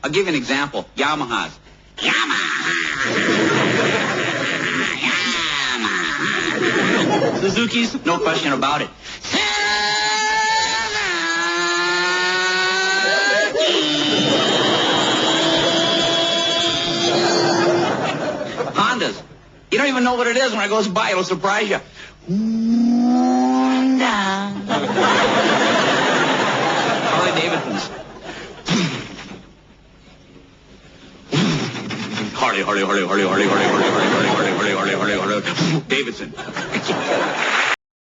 I'll give you an example. Yamahas. Yamaha. Yamaha. Suzuki's, no question about it. Hondas. You don't even know what it is when it goes by. It'll surprise you. Honda. Harley Davidsons. Harley Davidson.